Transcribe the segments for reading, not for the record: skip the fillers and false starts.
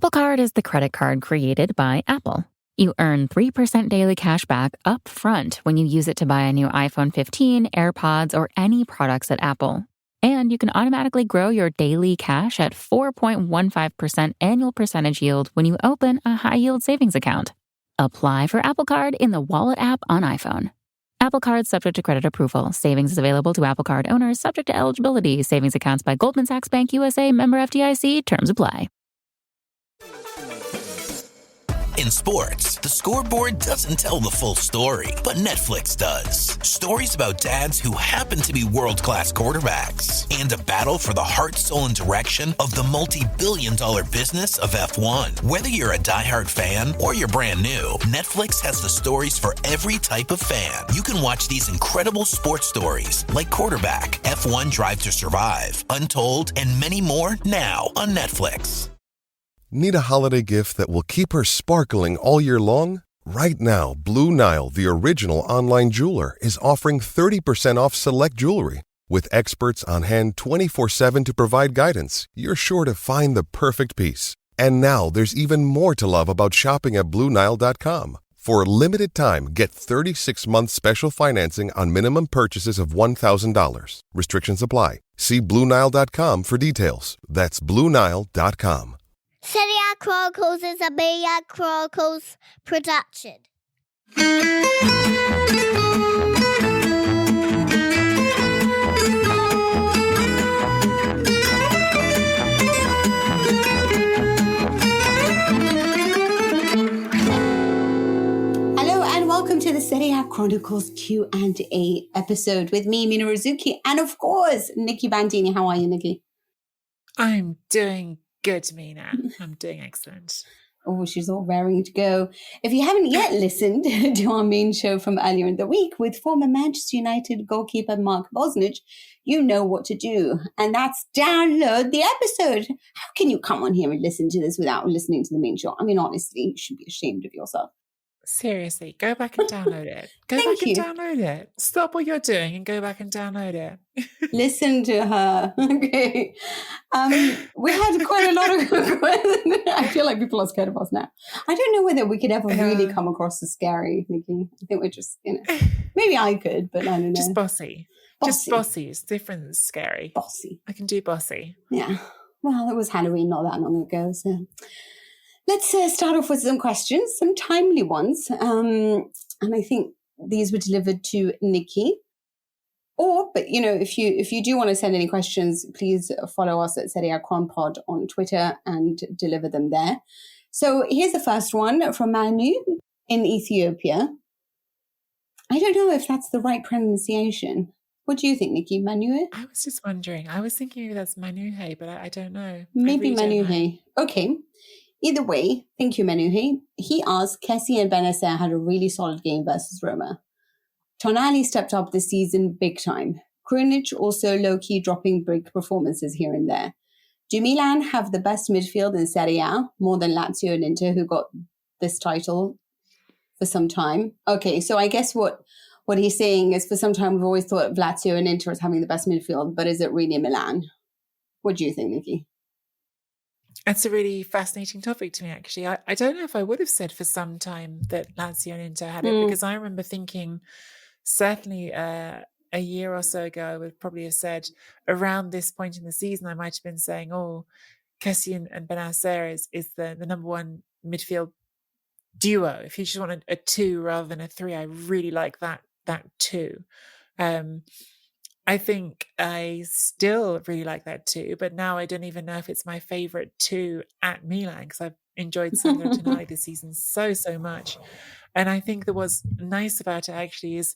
Apple Card is the credit card created by Apple. You earn 3% daily cash back up front when you use it to buy a new iPhone 15, AirPods, or any products at Apple. And you can automatically grow your daily cash at 4.15% annual percentage yield when you open a high-yield savings account. Apply for Apple Card in the Wallet app on iPhone. Apple Card subject to credit approval. Savings is available to Apple Card owners subject to eligibility. Savings accounts by Goldman Sachs Bank USA, member FDIC. Terms apply. In sports, the scoreboard doesn't tell the full story, but Netflix does. Stories about dads who happen to be world-class quarterbacks and a battle for the heart, soul, and direction of the multi-billion-dollar business of F1. Whether you're a diehard fan or you're brand new, Netflix has the stories for every type of fan. You can watch these incredible sports stories like Quarterback, F1 Drive to Survive, Untold, and many more now on Netflix. Need a holiday gift that will keep her sparkling all year long? Right now, Blue Nile, the original online jeweler, is offering 30% off select jewelry. With experts on hand 24/7 to provide guidance, you're sure to find the perfect piece. And now there's even more to love about shopping at BlueNile.com. For a limited time, get 36-month special financing on minimum purchases of $1,000. Restrictions apply. See BlueNile.com for details. That's BlueNile.com. Serie A Chronicles is a Media Chronicles production. Hello and welcome to the Serie A Chronicles Q&A episode with me, Mina Rizuki, and of course, Nikki Bandini. How are you, Nikki? I'm doing good, Mina. I'm doing excellent. Oh, she's all raring to go. If you haven't yet listened to our main show from earlier in the week with former Manchester United goalkeeper Mark Bosnich, you know what to do. And that's download the episode. How can you come on here and listen to this without listening to the main show? I mean, honestly, you should be ashamed of yourself. Seriously, go back and download it. Download it. Stop what you're doing and go back and download it. Listen to her. Okay. We had quite a lot of... I feel like people are scared of us now. I don't know whether we could ever really come across as scary, Nikki. I think we're just, maybe I could, but I don't know. Just bossy. Just bossy. It's different than scary. Bossy. I can do bossy. Yeah. Well, it was Halloween not that long ago, so... Let's start off with some questions, some timely ones. And I think these were delivered to Nikki. But if you do want to send any questions, please follow us at Serie A Chron Pod on Twitter and deliver them there. So here's the first one from Manu in Ethiopia. I don't know if that's the right pronunciation. What do you think, Nikki? Manu? I was just wondering. I was thinking maybe that's Manuhe, but I don't know. Maybe Manuhe. Okay. Either way, thank you, Menuhe. He asked, Kessie and Bennacer had a really solid game versus Roma. Tonali stepped up this season big time. Krunnic also low-key dropping big performances here and there. Do Milan have the best midfield in Serie A, more than Lazio and Inter, who got this title for some time? Okay, so I guess what he's saying is for some time we've always thought of Lazio and Inter as having the best midfield, but is it really Milan? What do you think, Nikki? That's a really fascinating topic to me, actually. I don't know if I would have said for some time that Lazio and Inter had it, because I remember thinking certainly a year or so ago, I would probably have said around this point in the season, I might have been saying, Kessie and Bennacer is the number one midfield duo. If you just want a two rather than a three, I really like that two. I think I still really like that too, but now I don't even know if it's my favorite two at Milan, because I've enjoyed Sandro Tonali this season so much. And I think that what's nice about it actually is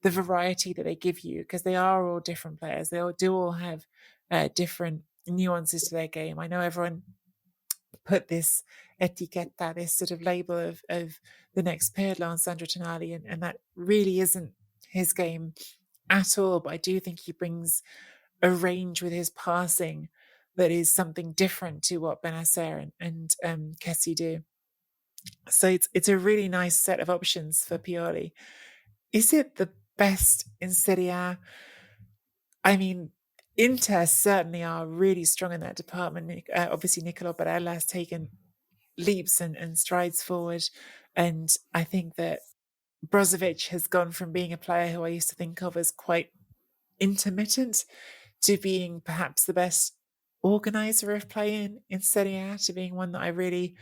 the variety that they give you, because they are all different players. They all have different nuances to their game. I know everyone put this etiquetta, this sort of label of the next Pirlo on Sandro Tonali, and that really isn't his game at all, but I do think he brings a range with his passing that is something different to what Bennacer and Kessie do. So it's a really nice set of options for Pioli. Is it the best in Serie A? I mean, Inter certainly are really strong in that department. Obviously, Nicola Barella has taken leaps and strides forward. And I think that Brozovic has gone from being a player who I used to think of as quite intermittent to being perhaps the best organizer of play in Serie A, to being one that I really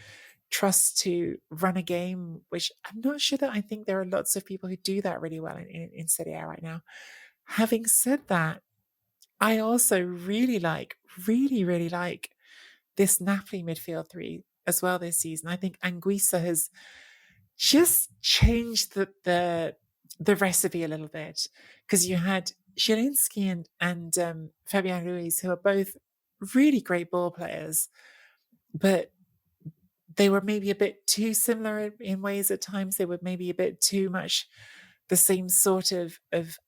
trust to run a game, which I'm not sure that I think there are lots of people who do that really well in Serie A right now. Having said that, I also really like this Napoli midfield three as well this season. I think Anguissa has just changed the recipe a little bit, because you had Zielinski and Fabian Ruiz, who are both really great ball players, but they were maybe a bit too similar in ways at times. They were maybe a bit too much the same sort of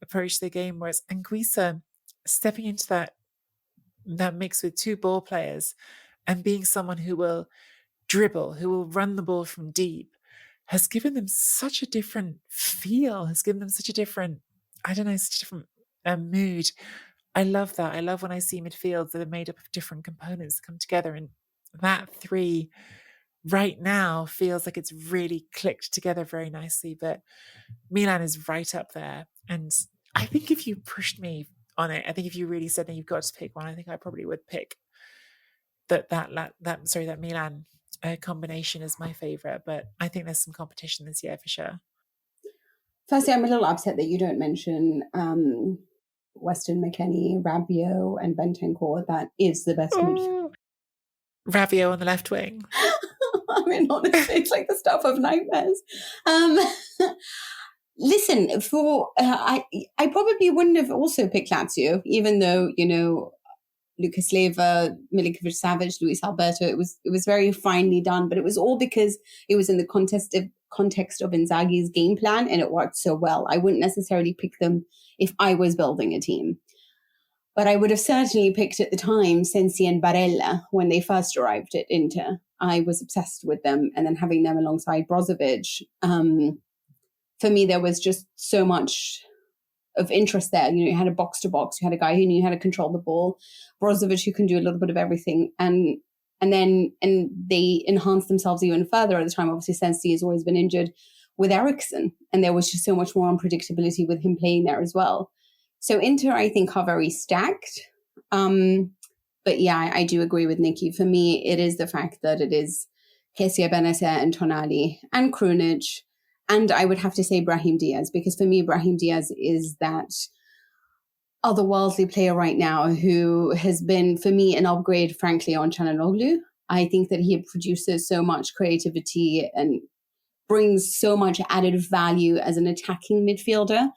approach to the game, whereas Anguissa stepping into that mix with two ball players and being someone who will dribble, who will run the ball from deep, has given them such a different feel, has given them such a different, such a different mood. I love that. I love when I see midfields that are made up of different components that come together. And that three right now feels like it's really clicked together very nicely. But Milan is right up there. And I think if you pushed me on it, I think if you really said that you've got to pick one, I think I probably would pick that Milan combination is my favorite. But I think there's some competition this year for sure. Firstly, I'm a little upset that you don't mention Weston McKennie, Rabiot, and Bentancur. That is the best midfield. Rabiot on the left wing. I mean, honestly, it's like the stuff of nightmares. Listen, I probably wouldn't have also picked Lazio, even though, Lucas Leiva, Milinkovic-Savic, Luis Alberto, it was very finely done, but it was all because it was in the context of Inzaghi's game plan, and it worked so well. I wouldn't necessarily pick them if I was building a team. But I would have certainly picked at the time Sensi and Barella when they first arrived at Inter. I was obsessed with them, and then having them alongside Brozovic, for me, there was just so much of interest there. You had a box-to-box, you had a guy who knew how to control the ball, Brozovic who can do a little bit of everything, and they enhanced themselves even further at the time. Obviously, Sensi has always been injured with Eriksen, and there was just so much more unpredictability with him playing there as well. So Inter, I think, are very stacked. But yeah, I do agree with Nikki. For me, it is the fact that it is Kessie and Bennacer and Tonali and Krunnic. And I would have to say Brahim Diaz, because for me, Brahim Diaz is that otherworldly player right now who has been, for me, an upgrade, frankly, on Çalhanoğlu. I think that he produces so much creativity and brings so much added value as an attacking midfielder.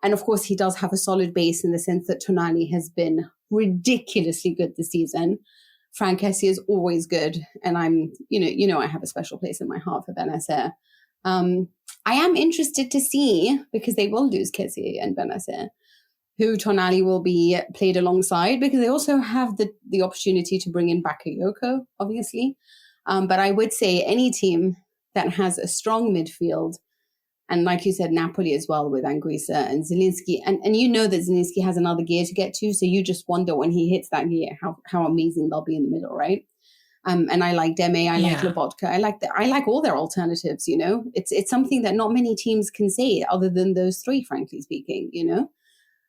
And of course, he does have a solid base in the sense that Tonali has been ridiculously good this season. Frank Kessie is always good. And I'm, I have a special place in my heart for Bennacer. I am interested to see, because they will lose Kessie and Bennacer, who Tonali will be played alongside, because they also have the opportunity to bring in Bakayoko, obviously. But I would say any team that has a strong midfield, and like you said, Napoli as well with Anguissa and Zielinski. And you know that Zielinski has another gear to get to, so you just wonder when he hits that gear how amazing they'll be in the middle, right? And I like Deme, I like Lobotka, I like all their alternatives, It's something that not many teams can say other than those three, frankly speaking,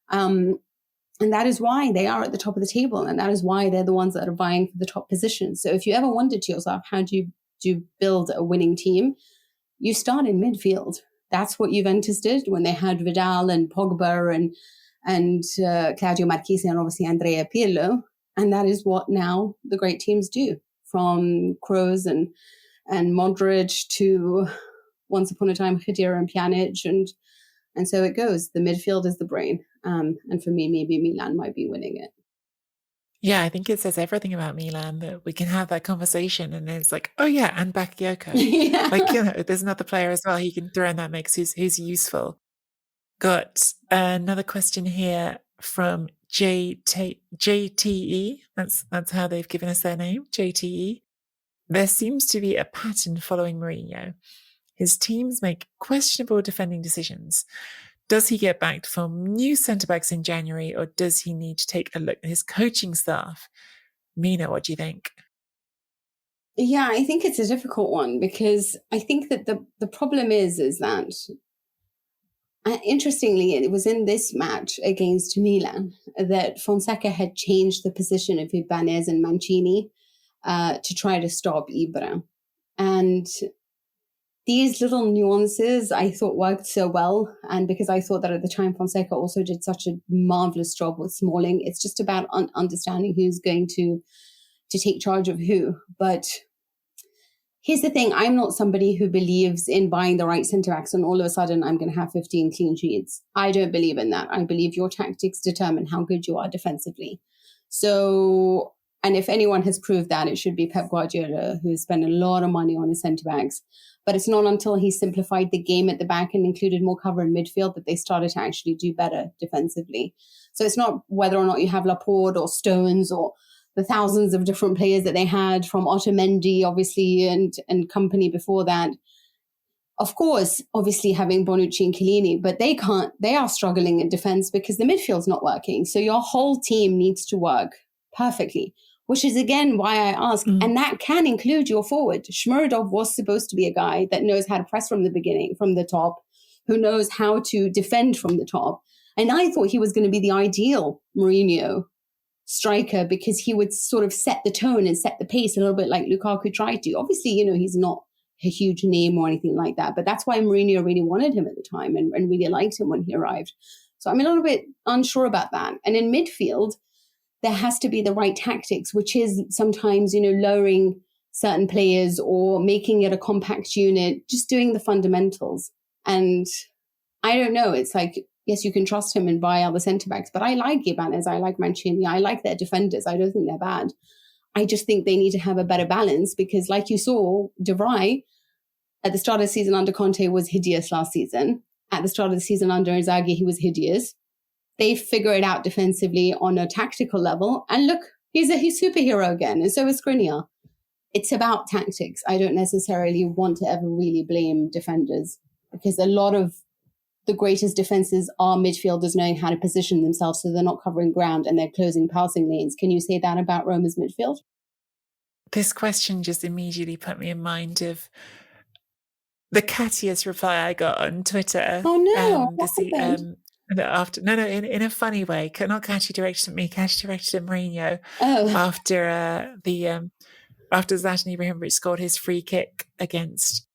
And that is why they are at the top of the table, and that is why they're the ones that are vying for the top position. So if you ever wondered to yourself, how do you build a winning team? You start in midfield. That's what Juventus did when they had Vidal and Pogba and Claudio Marchese and obviously Andrea Pirlo. And that is what now the great teams do, from Kroos and Modric to once upon a time Khedira and Pjanic. And so it goes. The midfield is the brain. And for me, maybe Milan might be winning it. Yeah, I think it says everything about Milan that we can have that conversation, and it's like, oh yeah, and Bakayoko. Yeah. There's another player as well he can throw in that mix who's useful. Got another question here from JTE. That's how they've given us their name, JTE. There seems to be a pattern following Mourinho. His teams make questionable defending decisions. Does he get backed from new centre-backs in January, or does he need to take a look at his coaching staff? Mina, what do you think? Yeah, I think it's a difficult one because I think that the problem is that interestingly, it was in this match against Milan that Fonseca had changed the position of Ibanez and Mancini to try to stop Ibra. And these little nuances I thought worked so well. And because I thought that at the time Fonseca also did such a marvelous job with Smalling, it's just about understanding who's going to take charge of who. But here's the thing. I'm not somebody who believes in buying the right centre-backs and all of a sudden I'm going to have 15 clean sheets. I don't believe in that. I believe your tactics determine how good you are defensively. So, and if anyone has proved that, it should be Pep Guardiola, who has spent a lot of money on his centre-backs. But it's not until he simplified the game at the back and included more cover in midfield that they started to actually do better defensively. So it's not whether or not you have Laporte or Stones or the thousands of different players that they had from Otamendi, obviously, and company before that. Of course, obviously having Bonucci and Chiellini, but they are struggling in defense because the midfield's not working. So your whole team needs to work perfectly, which is again why I ask, and that can include your forward. Shmurodov was supposed to be a guy that knows how to press from the beginning, from the top, who knows how to defend from the top. And I thought he was going to be the ideal Mourinho striker because he would sort of set the tone and set the pace a little bit like Lukaku tried to. Obviously, he's not a huge name or anything like that, but that's why Mourinho really wanted him at the time and really liked him when he arrived. So I'm a little bit unsure about that. And in midfield, there has to be the right tactics, which is sometimes, lowering certain players or making it a compact unit, just doing the fundamentals. And I don't know, it's like, yes, you can trust him and buy other centre-backs, but I like Ibanez, I like Mancini, I like their defenders. I don't think they're bad. I just think they need to have a better balance because like you saw, De Vrij at the start of the season under Conte was hideous last season. At the start of the season under Inzaghi, he was hideous. They figure it out defensively on a tactical level. And look, he's superhero again. And so is Krunnic. It's about tactics. I don't necessarily want to ever really blame defenders because a lot of the greatest defenses are midfielders knowing how to position themselves so they're not covering ground and they're closing passing lanes. Can you say that about Roma's midfield? This question just immediately put me in mind of the cattiest reply I got on Twitter. Oh no! In a funny way, not Catty directed at me. Catty directed at Mourinho after after Zlatan Ibrahimovic scored his free kick against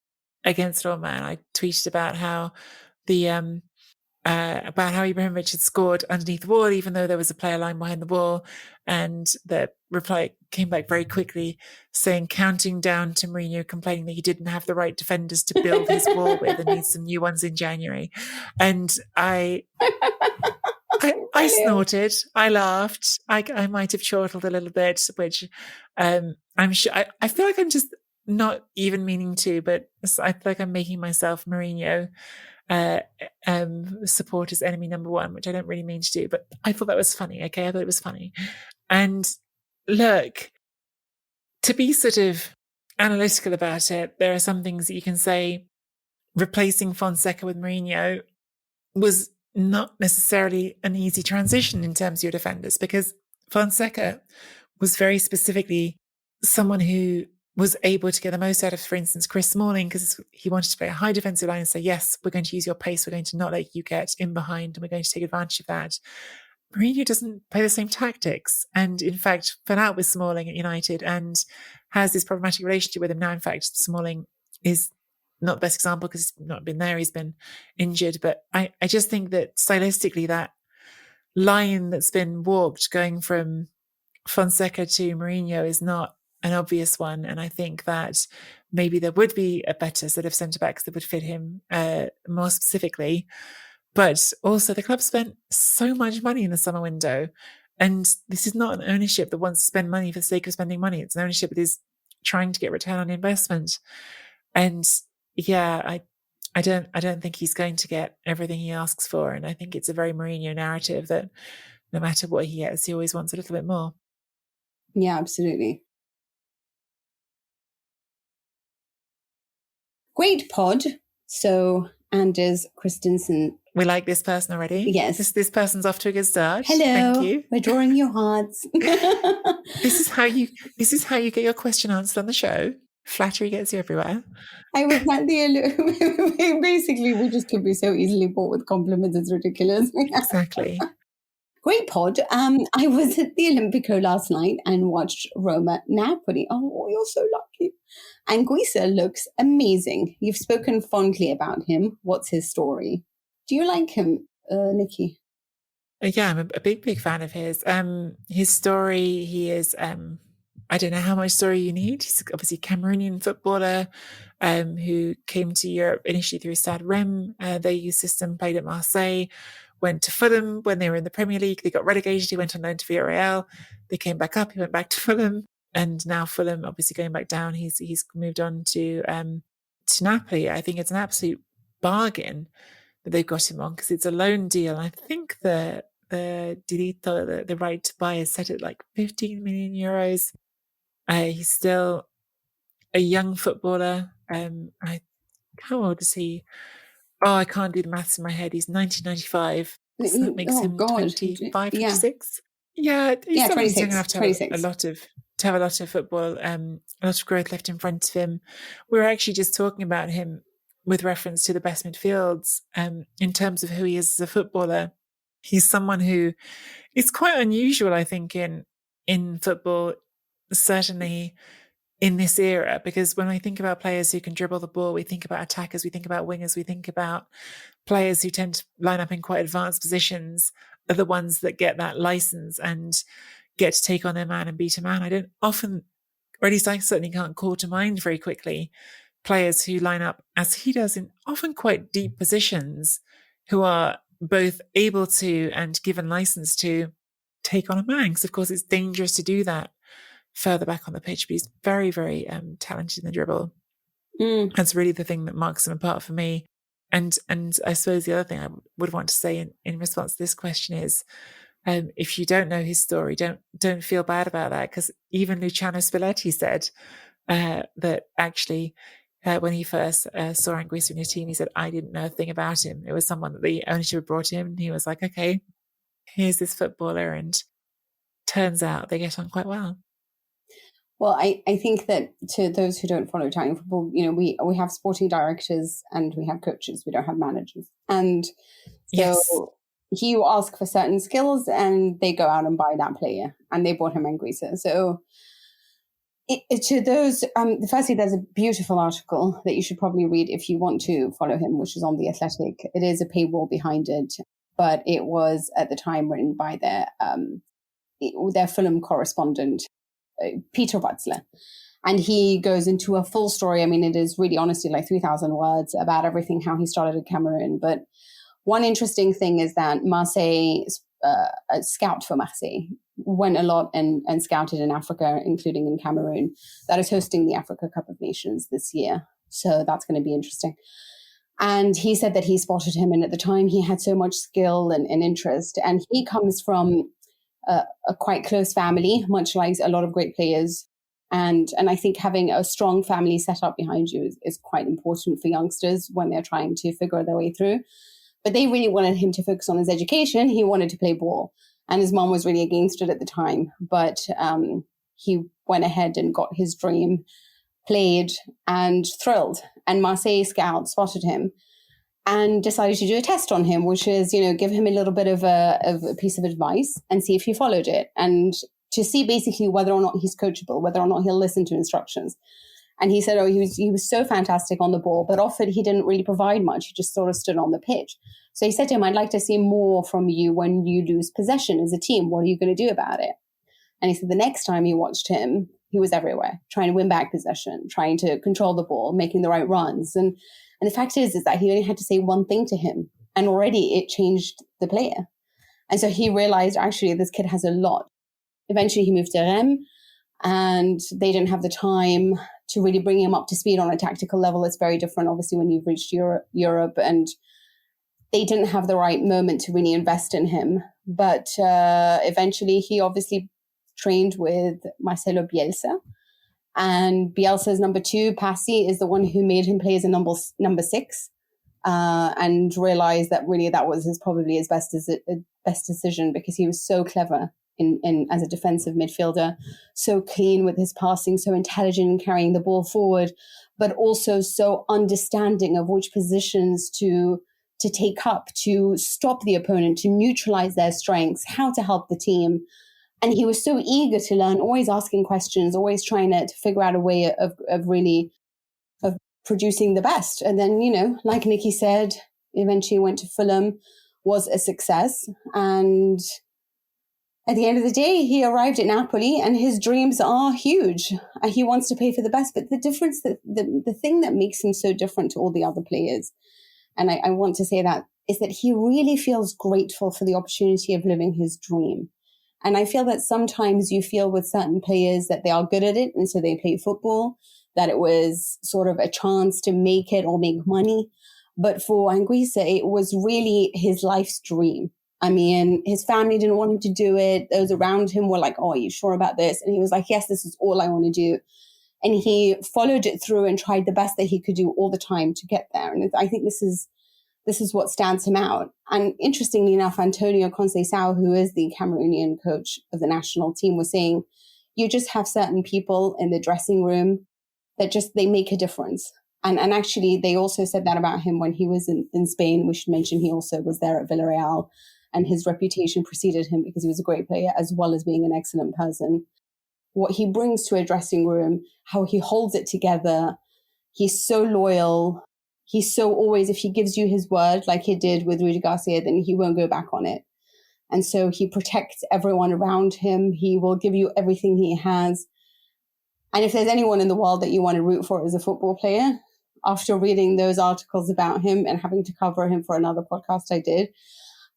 Roma. And I tweeted about how Ibrahimovic had scored underneath the wall, even though there was a player lying behind the wall. And the reply came back very quickly saying, counting down to Mourinho complaining that he didn't have the right defenders to build his wall with and needs some new ones in January. And I snorted, I laughed, I might have chortled a little bit, which I'm sure, I feel like I'm just not even meaning to, but I feel like I'm making myself Mourinho supporters enemy number one, which I don't really mean to do, but I thought that was funny. Okay, I thought it was funny. And look, to be sort of analytical about it, there are some things that you can say. Replacing Fonseca with Mourinho was not necessarily an easy transition in terms of your defenders, because Fonseca was very specifically someone who was able to get the most out of, for instance, Chris Smalling, because he wanted to play a high defensive line and say, yes, we're going to use your pace, we're going to not let you get in behind, and we're going to take advantage of that. Mourinho doesn't play the same tactics, and in fact fell out with Smalling at United and has this problematic relationship with him now. In fact, Smalling is not the best example because he's not been there, he's been injured, but I just think that stylistically that line that's been walked going from Fonseca to Mourinho is not an obvious one, and I think that maybe there would be a better set of centre-backs that would fit him more specifically. But also the club spent so much money in the summer window, and this is not an ownership that wants to spend money for the sake of spending money. It's an ownership that is trying to get return on investment. And yeah, I don't think he's going to get everything he asks for, and I think it's a very Mourinho narrative that no matter what he gets, he always wants a little bit more. Yeah, absolutely. Great pod. So Anders Christensen We like this person already. Yes. This person's off to a good start. Hello. Thank you. We're drawing your hearts. This is how you get your question answered on the show. Flattery gets you everywhere. I was at the basically we just could be so easily bought with compliments. It's ridiculous. Exactly. Great pod. I was at the Olimpico last night and watched Roma-Napoli. Oh, you're so lucky. Anguissa looks amazing. You've spoken fondly about him. What's his story? Do you like him, Nikki? Yeah, I'm a big fan of his. His story, he is, I don't know how much story you need. He's obviously a Cameroonian footballer who came to Europe initially through Stade Rennes. Their youth system, played at Marseille, went to Fulham when they were in the Premier League. They got relegated. He went on loan to Villarreal. They came back up. He went back to Fulham. And now Fulham, obviously going back down, he's moved on to Napoli. I think it's an absolute bargain that they've got him on because it's a loan deal. I think the diritto, the right to buy, is set at like 15 million euros. He's still a young footballer. How old is he? Oh, I can't do the maths in my head. He's 1995. So that makes him 25, 26. Yeah, he's 26, young enough to 26. have a lot of football, a lot of growth left in front of him. We were actually just talking about him with reference to the best midfields. In terms of who he is as a footballer, he's someone who is quite unusual, I think, in football, certainly in this era, because when we think about players who can dribble the ball, we think about attackers, we think about wingers, we think about players who tend to line up in quite advanced positions, are the ones that get that license and get to take on their man and beat a man. I don't often, or at least I certainly can't call to mind very quickly, players who line up as he does in often quite deep positions, who are both able to and given license to take on a man. Because of course it's dangerous to do that further back on the pitch, but he's very, very talented in the dribble. That's really the thing that marks him apart for me. And I suppose the other thing I would want to say in response to this question is, if you don't know his story, don't feel bad about that, because even Luciano Spalletti said that actually when he first saw Anguissa in his team, he said, I didn't know a thing about him. It was someone that the ownership had brought him, and he was like, okay, here's this footballer, and turns out they get on quite well. Well, I think that to those who don't follow Italian football, we have sporting directors and we have coaches. We don't have managers. And so you ask for certain skills and they go out and buy that player. And they bought him Anguissa. So to those, firstly, there's a beautiful article that you should probably read if you want to follow him, which is on The Athletic. It is a paywall behind it, but it was at the time written by their Fulham correspondent, Peter Butzler. And he goes into a full story. I mean, it is really honestly like 3,000 words about everything, how he started at Cameroon. But one interesting thing is that Marseille, a scout for Marseille, went a lot and scouted in Africa, including in Cameroon, that is hosting the Africa Cup of Nations this year. So that's going to be interesting. And he said that he spotted him. And at the time, he had so much skill and interest. And he comes from a quite close family, much like a lot of great players. And I think having a strong family set up behind you is quite important for youngsters when they're trying to figure their way through. But they really wanted him to focus on his education. He wanted to play ball. And his mom was really against it at the time. But he went ahead and got his dream, played, and thrilled. And Marseille scouts spotted him and decided to do a test on him, which is, give him a little bit of a piece of advice and see if he followed it, and to see basically whether or not he's coachable, whether or not he'll listen to instructions. And he said, he was so fantastic on the ball, but often he didn't really provide much. He just sort of stood on the pitch. So he said to him, I'd like to see more from you when you lose possession as a team. What are you going to do about it? And he said the next time you watched him, he was everywhere, trying to win back possession, trying to control the ball, making the right runs. And the fact is that he only had to say one thing to him, and already it changed the player. And so he realized, actually, this kid has a lot. Eventually, he moved to Rennes, and they didn't have the time to really bring him up to speed on a tactical level. It's very different, obviously, when you've reached Europe, and they didn't have the right moment to really invest in him. But eventually, he obviously trained with Marcelo Bielsa. And Bielsa's number 2, Passy, is the one who made him play as a number 6. and realized that really that was probably his best decision, because he was so clever in as a defensive midfielder, so clean with his passing, so intelligent in carrying the ball forward, but also so understanding of which positions to take up, to stop the opponent, to neutralize their strengths, how to help the team. And he was so eager to learn, always asking questions, always trying to figure out a way of producing the best. And then, like Nikki said, eventually went to Fulham, was a success. And at the end of the day, he arrived at Napoli and his dreams are huge. He wants to play for the best. But the difference, the thing that makes him so different to all the other players, and I want to say that, is that he really feels grateful for the opportunity of living his dream. And I feel that sometimes you feel with certain players that they are good at it, and so they play football, that it was sort of a chance to make it or make money. But for Anguissa, it was really his life's dream. I mean, his family didn't want him to do it. Those around him were like, oh, are you sure about this? And he was like, yes, this is all I want to do. And he followed it through and tried the best that he could do all the time to get there. And I think this is what stands him out. And interestingly enough, Antonio Conceição, who is the Cameroonian coach of the national team, was saying, you just have certain people in the dressing room that they make a difference. And actually, they also said that about him when he was in Spain. We should mention he also was there at Villarreal, and his reputation preceded him because he was a great player as well as being an excellent person. What he brings to a dressing room, how he holds it together. He's so loyal. He's so always, if he gives you his word, like he did with Rudy Garcia, then he won't go back on it. And so he protects everyone around him. He will give you everything he has. And if there's anyone in the world that you want to root for as a football player, after reading those articles about him and having to cover him for another podcast I did,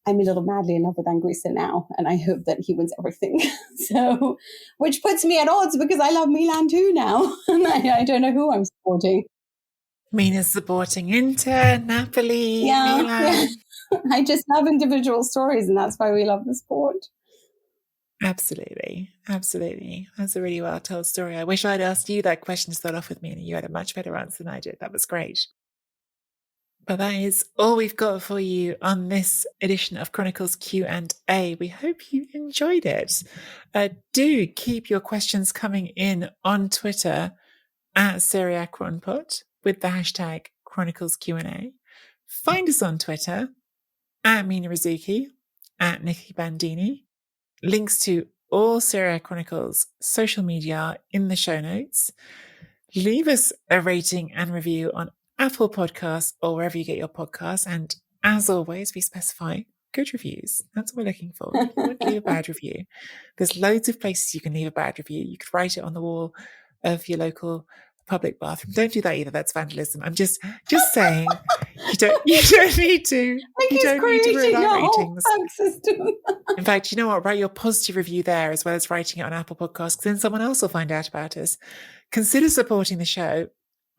I'm a little madly in love with Anguissa now, and I hope that he wins everything. So, which puts me at odds because I love Milan too now, and I don't know who I'm supporting. Mina's supporting Inter, Napoli, Milan. Yeah. I just love individual stories, and that's why we love the sport. Absolutely. Absolutely. That's a really well told story. I wish I'd asked you that question to start off with, Mina. You had a much better answer than I did. That was great. But that is all we've got for you on this edition of Chronicles Q&A. We hope you enjoyed it. Do keep your questions coming in on Twitter at Serie A Cronpot with the hashtag Chronicles Q&A. Find us on Twitter at Mina Rizuki, at Nikki Bandini. Links to all Serie A Chronicles social media in the show notes. Leave us a rating and review on Apple Podcasts or wherever you get your podcasts. And as always, we specify good reviews. That's what we're looking for. You won't leave a bad review. There's loads of places you can leave a bad review. You could write it on the wall of your local public bathroom. Don't do that either. That's vandalism. I'm just saying you don't need to. You don't need to ruin our ratings. In fact, you know what? Write your positive review there as well as writing it on Apple Podcasts, because then someone else will find out about us. Consider supporting the show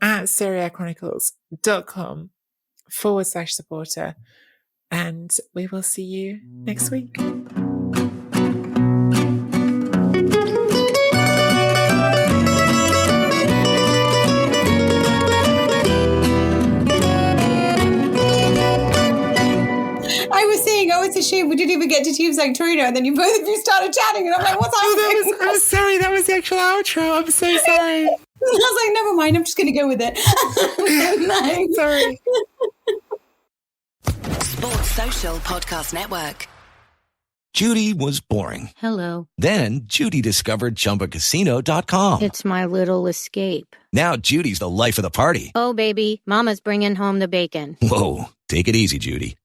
at serieachronicles.com/supporter. And we will see you next week. It's a shame we didn't even get to Teams like Torino, and then you both of you started chatting, and I'm like, what's happening? I'm sorry, that was the actual outro. I'm so sorry. I was like, never mind, I'm just going to go with it. Sorry. Sports Social Podcast Network. Judy was boring. Hello. Then Judy discovered ChumbaCasino.com. It's my little escape. Now Judy's the life of the party. Oh, baby, mama's bringing home the bacon. Whoa, take it easy, Judy.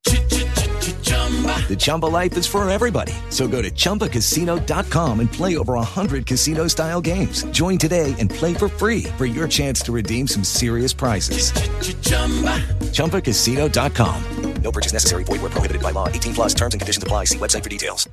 The Chumba life is for everybody. So go to ChumbaCasino.com and play over 100 casino-style games. Join today and play for free for your chance to redeem some serious prizes. ChumbaCasino.com. No purchase necessary. Void where prohibited by law. 18+ terms and conditions apply. See website for details.